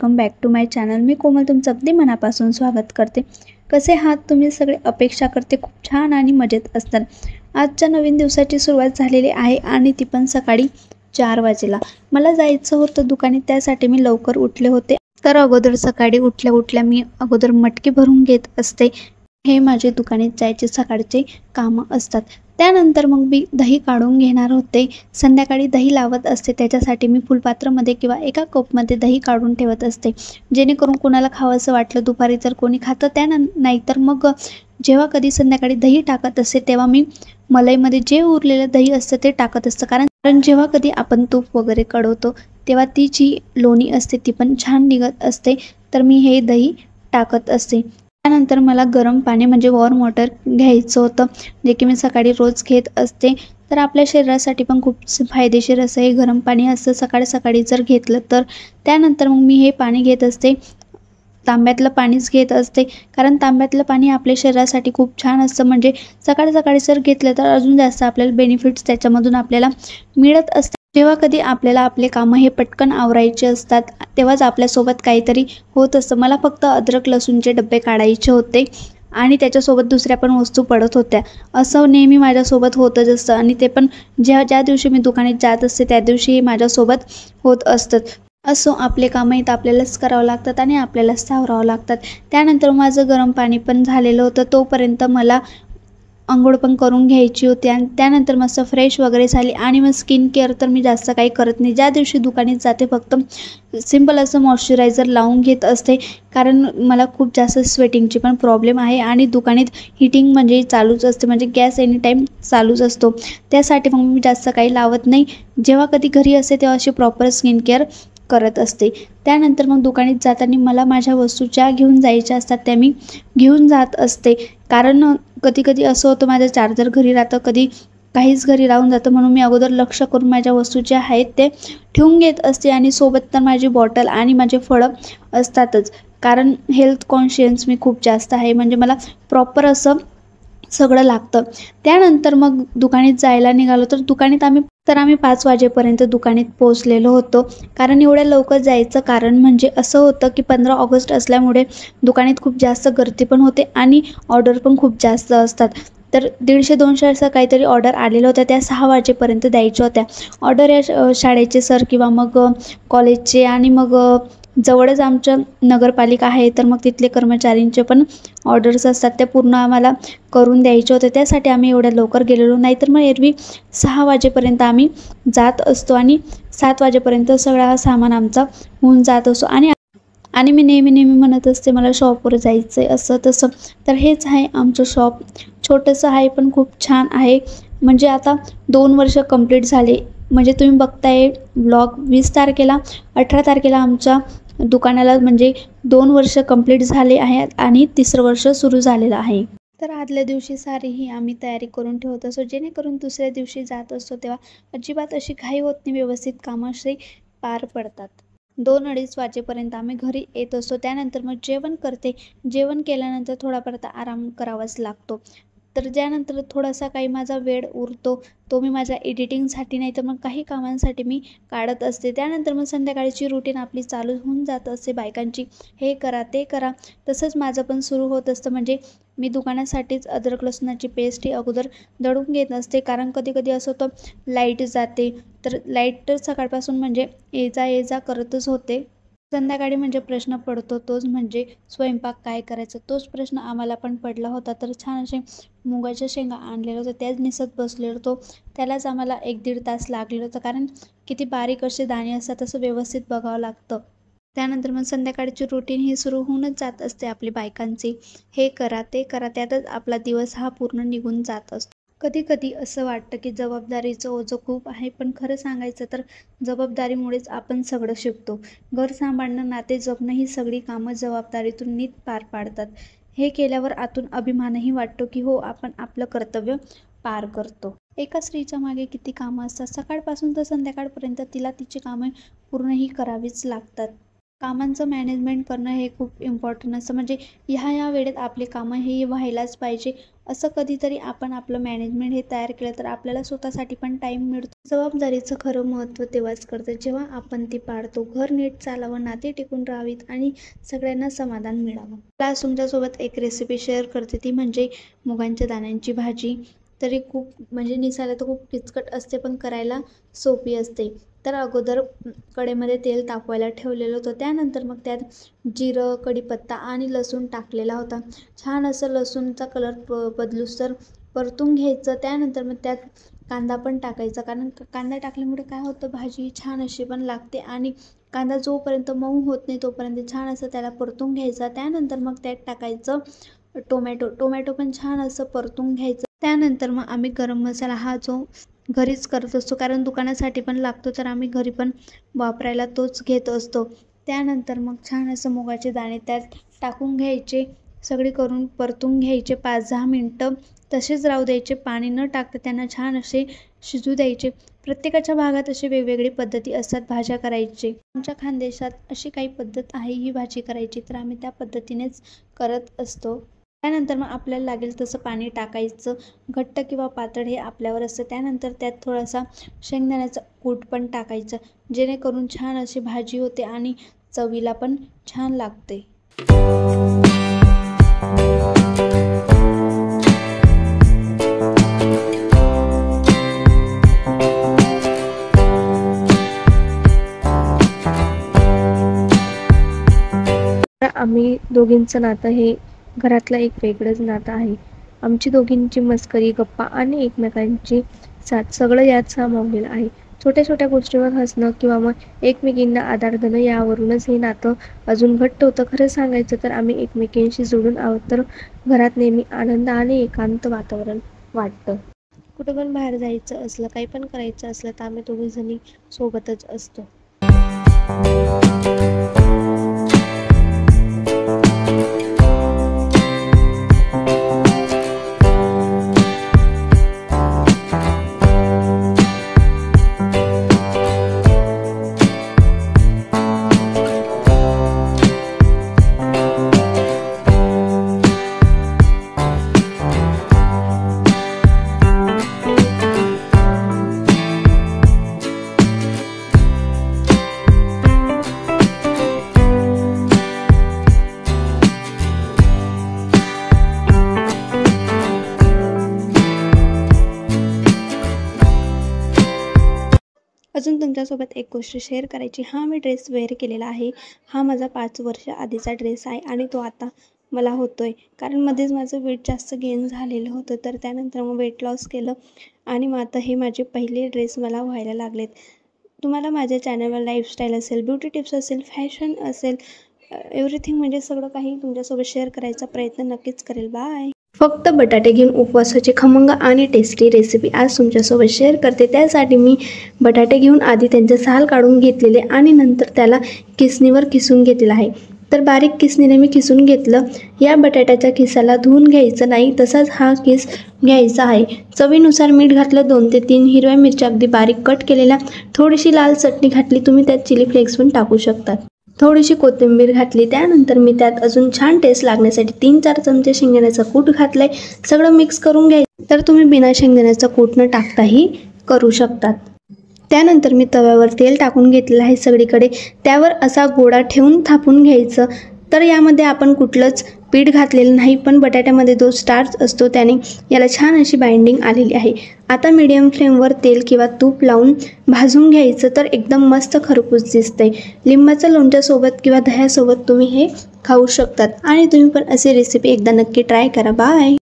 Welcome back to my channel. मी कोमल तुमचं अगदी मनापासून स्वागत करते। कसे आहात तुम्ही सगळे? अपेक्षा करते खूप छान आणि मजेत असतात। आजच्या नवीन दिवसाची सुरुवात झालेली आहे आणि ती पण सकाळी 4 वाजेला। मला जायचं होतं दुकानात, त्यासाठी मी लवकर उठले होते। तर अगोदर सकाळी उठल्या मी अगोदर मटकी भरून घेत असते। हे माझे दुकानात जायचे सकाळचे कामं असतात। त्यानंतर मग मी दही काढून घेणार होते। संध्याकाळी दही लावत असते, त्याच्यासाठी मी फुलपात्रामध्ये किंवा एका कपमध्ये दही काढून ठेवत असते, जेणेकरून कोणाला खावंसं वाटलं दुपारी तर कोणी खातं, नाहीतर मग जेव्हा कधी संध्याकाळी दही टाकत असते तेव्हा मी मलईमध्ये जे उरलेलं दही असतं ते टाकत असतं। कारण जेव्हा कधी आपण तूप वगैरे कढवतो तेव्हा ती जी लोणी असते ती पण छान निघत असते। तर मी हे दही टाकत असते। त्यानंतर मला गरम पाणी म्हणजे वॉर्म वॉटर घ्यायचं होतं, जे की मी सकाळी रोज घेत असते। तर आपल्या शरीरासाठी पण खूप फायदेशीर असं हे गरम पाणी असतं सकाळी सकाळी जर घेतलं तर। त्यानंतर मग मी हे पाणी घेत असते, तांब्यातलं पाणीच घेत असते, कारण तांब्यातलं पाणी आपल्या शरीरासाठी खूप छान असतं। म्हणजे सकाळी सकाळी जर घेतलं तर अजून जास्त आपल्याला बेनिफिट्स त्याच्यामधून आपल्याला मिळत असतात। जेव्हा कधी आपल्याला आपले कामं हे पटकन आवरायचे असतात तेव्हाच आपल्यासोबत काहीतरी होत असतं। मला फक्त अद्रक लसूणचे डबे काढायचे होते आणि त्याच्यासोबत दुसऱ्या पण वस्तू पडत होत्या। असं नेहमी माझ्यासोबत होतच असतं आणि ते पण ज्या दिवशी मी दुकानात जात असते त्या दिवशी माझ्यासोबत होत असतं। असो, आपले कामं तर आपल्यालाच करावं लागतात आणि आपल्यालाच सावरावं लागतात। त्यानंतर माझं गरम पाणी पण झालेलं होतं, तोपर्यंत मला अंघोळ पण करून घ्यायची होती आणि त्यानंतर मस्त फ्रेश वगैरे झाली। आणि मग स्किन केअर तर मी जास्त काही करत नाही, ज्या दिवशी दुकानात जाते फक्त सिंपल असं मॉइश्चरायझर लावून घेत असते, कारण मला खूप जास्त स्वेटिंगची पण प्रॉब्लेम आहे आणि दुकानात हीटिंग म्हणजे चालूच असते, म्हणजे गॅस एनी टाईम चालूच असतो। त्यासाठी मग मी जास्त काही लावत नाही। जेव्हा कधी घरी असते तेव्हा अशी प्रॉपर स्किन केअर करत असते। त्यानंतर मग दुकानात जाताना मला माझ्या वस्तू ज्या घेऊन जायच्या असतात त्या मी घेऊन जात असते, कारण कधी कधी असं होतं माझं चार्जर घरी राहतं, कधी काहीच घरी राहून जातं, म्हणून मी अगोदर लक्ष करून माझ्या वस्तू ज्या आहेत ते ठेवून घेत असते। आणि सोबत तर माझी बॉटल आणि माझे फळं असतातच, कारण हेल्थ कॉन्शियस मी खूप जास्त आहे, म्हणजे मला प्रॉपर असं सगळं लागतं। त्यानंतर मग दुकानात जायला निघालो तर आम्ही 5 वाजेपर्यंत दुकानात पोहोचलेलो होतो। कारण एवढ्या लवकर जायचं कारण म्हणजे असं होतं की 15 ऑगस्ट असल्यामुळे दुकानात खूप जास्त गर्दी पण होते आणि ऑर्डर पण खूप जास्त असतात। तर 150-200 असं काहीतरी ऑर्डर आलेल्या होत्या, त्या 6 वाजेपर्यंत द्यायच्या होत्या। ऑर्डर या शाळेचे सर किंवा मग कॉलेजचे आणि मग जवळच आमच्या नगरपालिका आहे, तर मग तिथले कर्मचाऱ्यांचे पण ऑर्डर्स असतात, त्या पूर्ण आम्हाला करून द्यायचे होते। त्यासाठी आम्ही एवढ्या लवकर गेलेलो, नाहीतर मग एरवी 6 वाजेपर्यंत आम्ही जात असतो आणि 7 वाजेपर्यंत सगळा सामान आमचा होऊन जात असतो। आणि मी नेहमी म्हणत असते मला शॉपवर जायचं आहे असं तसं। तर हेच आहे आमचं शॉप, छोटंसं आहे पण खूप छान आहे। म्हणजे आता 2 वर्ष कंप्लीट झाले, म्हणजे तुम्ही बघताय ब्लॉग 20 तारखेला 18 तारखेला आमच्या दुकानाला म्हणजे 2 वर्ष कंप्लीट झाले आहेत आणि 3रं वर्ष सुरू झालेलं आहे। तर आदल्या दिवशी सारीही आम्ही तयारी करून ठेवत असतो, जेणेकरून दुसऱ्या दिवशी जात असतो तेव्हा अजिबात अशी घाई होत नाही, व्यवस्थित कामं असे पार पडतात। 2-2:30 वाजेपर्यंत आम्ही घरी येत असतो। त्यानंतर मग जेवण करते, जेवण केल्यानंतर थोडापर्यंत आराम करावाच लागतो। तर त्यानंतर थोडासा काही माझा वेळ उरतो, तो मी माझ्या एडिटिंगसाठी नाही तर मग काही कामांसाठी मी काढत असते। त्यानंतर मग संध्याकाळची रुटीन आपली चालू होऊन जात असते बायकांची, हे करा ते करा। तसंच माझं पण सुरू होत असतं, म्हणजे मी दुकानासाठीच अद्रक लसणाची पेस्ट ही अगोदर दळून घेत असते, कारण कधी कधी असं होतं लाईट जाते, तर लाईट तर सकाळपासून म्हणजे ये जा करतच होते। संध्याकाळी म्हणजे प्रश्न पडतो तोच म्हणजे स्वयंपाक काय करायचं, तोच प्रश्न आम्हाला पण पडला होता। तर छान असे मुगाच्या शेंगा आणलेलं होतं, त्याच निसत बसलेलो होतो, त्यालाच आम्हाला 1-1.5 तास लागलेलं होतं, कारण किती बारीक असे दाणे असतात तसं व्यवस्थित बघावं लागतं। त्यानंतर मग संध्याकाळची रुटीन ही सुरू होऊनच जात असते आपली बायकांची, हे करा ते करा, त्यातच आपला दिवस हा पूर्ण निघून जात असतो। कधी कधी असं वाटतं की जबाबदारीचं ओझं खूप आहे, पण खरं सांगायचं तर जबाबदारीमुळेच आपण सगळं शिकतो। घर सांभाळणं, नाते जपणं ही सगळी कामं जबाबदारीतून नीट पार पाडतात। हे केल्यावर आतून अभिमानही वाटतो की हो, आपण आपलं कर्तव्य पार करतो। एका स्त्रीच्या मागे किती कामं असतात, सकाळपासून तर संध्याकाळपर्यंत तिला तिची कामं पूर्णही करावीच लागतात। कामांचं मॅनेजमेंट करणं हे खूप इम्पॉर्टंट असतं. म्हणजे ह्या वेळेत आपली कामं हे व्हायलाच पाहिजे, असं कधीतरी आपण आपलं मॅनेजमेंट हे तयार केलं तर आपल्याला स्वतःसाठी पण टाईम मिळतो. जबाबदारीचं खरं महत्त्व तेव्हाच कळतं जेव्हा आपण ती पाळतो. घर नीट चालावं, नाती टिकून राहावीत आणि सगळ्यांना समाधान मिळावं. आज तुमच्यासोबत एक रेसिपी शेअर करते, ती म्हणजे मुगांच्या दाण्यांची भाजी. तरी खूप म्हणजे दिसायला तर खूप किचकट असते पण करायला सोपी असते. तर अगोदर कढईमध्ये तेल तापवायला ठेवलेलं होतं. त्यानंतर मग त्यात जिरं, कढीपत्ता आणि लसूण टाकलेला होता. छान असं लसूणचा कलर बदलूस्तर परतून घ्यायचं. त्यानंतर मग त्यात कांदा पण टाकायचा, कारण कांदा टाकल्यामुळे काय होतं, भाजी छान अशी पण लागते. आणि कांदा जोपर्यंत मऊ होत नाही तोपर्यंत छान असं त्याला परतून घ्यायचा. त्यानंतर मग त्यात टाकायचं टोमॅटो पण छान असं परतून घ्यायचं. त्यानंतर मग आम्ही गरम मसाला हा जो घरीच करत असतो, कारण दुकानासाठी पण लागतो तर आम्ही घरी पण वापरायला तोच घेत असतो. त्यानंतर मग छान असं मुगाचे दाणे त्यात टाकून घ्यायचे, सगळे करून परतून घ्यायचे. 5-10 मिनटं तसेच राहू द्यायचे, पाणी न टाकता त्यांना छान असे शिजू द्यायचे. प्रत्येकाच्या भागात अशी वेगवेगळी पद्धती असतात भाज्या करायची. आमच्या खानदेशात अशी काही पद्धत आहे ही भाजी करायची, तर आम्ही त्या पद्धतीनेच करत असतो. त्यानंतर मग आपल्याला लागेल तसं पाणी टाकायचं, घट्ट किंवा पातळ हे आपल्यावर असतं. त्यानंतर त्यात थोडासा शेंगदाण्याचा कूट पण टाकायचं, जेणेकरून छान अशी भाजी होते आणि चवीला पण छान लागते. आम्ही दोघींचं नातं हे घरातलं एक वेगळंच नातं आहे. आमची दोघींची मस्करी, गप्पा आणि एकमेकांची साथ सगळं यात सामावलेलं आहे. छोट्या छोट्या गोष्टीवर हसणं किंवा मग एकमेकींना आधार देणं, यावरूनच हे नातं अजून घट्ट होतं. खरं सांगायचं तर आम्ही एकमेकींशी जोडून आहोत, तर घरात नेहमी आनंद आणि एकांत वातावरण वाटतं. कुठं पण बाहेर जायचं असलं, काही पण करायचं असलं तर आम्ही दोघीजणी सोबतच असतो. अजून तुमच्यासोबत एक गोष्ट शेअर करायची. हा मी ड्रेस वेअर केलेला आहे. हा माझा 5 वर्ष आधीचा ड्रेस आहे आणि तो आता मला होतो आहे, कारण मध्येच माझं वेट जास्त गेन झालेलं होतं. तर त्यानंतर मग वेट लॉस केलं आणि मग आता हे माझे पहिले ड्रेस मला व्हायला लागलेत. तुम्हाला माझ्या चॅनलवर लाईफस्टाईल असेल, ब्युटी टिप्स असेल, फॅशन असेल, एव्हरीथिंग म्हणजे सगळं काही तुमच्यासोबत शेअर करायचा प्रयत्न नक्कीच करेल. बाय. फक्त बटाटे घेऊन उपवासाची खमंग आणि टेस्टी रेसिपी आज तुमच्यासोबत शेअर करते. त्यासाठी मी बटाटे घेऊन आधी त्यांचे साल काढून घेतलेले आणि नंतर त्याला किसणीवर किसून घेतलेलं आहे. तर बारीक किसणीने मी किसून घेतलं. या बटाट्याच्या किसाला धुवून घ्यायचं नाही, तसाच हा किस घ्यायचा आहे. चवीनुसार मीठ घातलं, 2 ते 3 हिरव्या मिरच्या अगदी बारीक कट केलेल्या, थोडीशी लाल चटणी घातली, तुम्ही त्यात चिली फ्लेक्स पण टाकू शकतात. थोडीशी कोथिंबीर घातली. त्यानंतर मी त्यात अजून छान टेस्ट लागण्यासाठी 3-4 चमचे शेंगदाण्याचा कूट घातलाय. सगळं मिक्स करून घ्यायचं. तर तुम्ही बिना शेंगदाण्याचा कूट न टाकताही करू शकतात. त्यानंतर मी तव्यावर तेल टाकून घेतलेलं आहे सगळीकडे. त्यावर असा गोळा ठेवून थापून घ्यायचं. तर यामध्ये आपण कुठलंच पीठ घातलेलं नाही, पण बटाट्यामध्ये जो स्टार्च असतो त्याने याला छान अशी बाइंडिंग आलेली आहे. आता मीडियम फ्लेमवर तेल किंवा तूप लावून भाजून घ्यायचं, तर एकदम मस्त खरपूस दिसतंय. लिंबाच्या लोणच्यासोबत किंवा दह्यासोबत तुम्ही हे खाऊ शकतात आणि तुम्ही पण अशी रेसिपी एकदा नक्की ट्राय करा. बाय.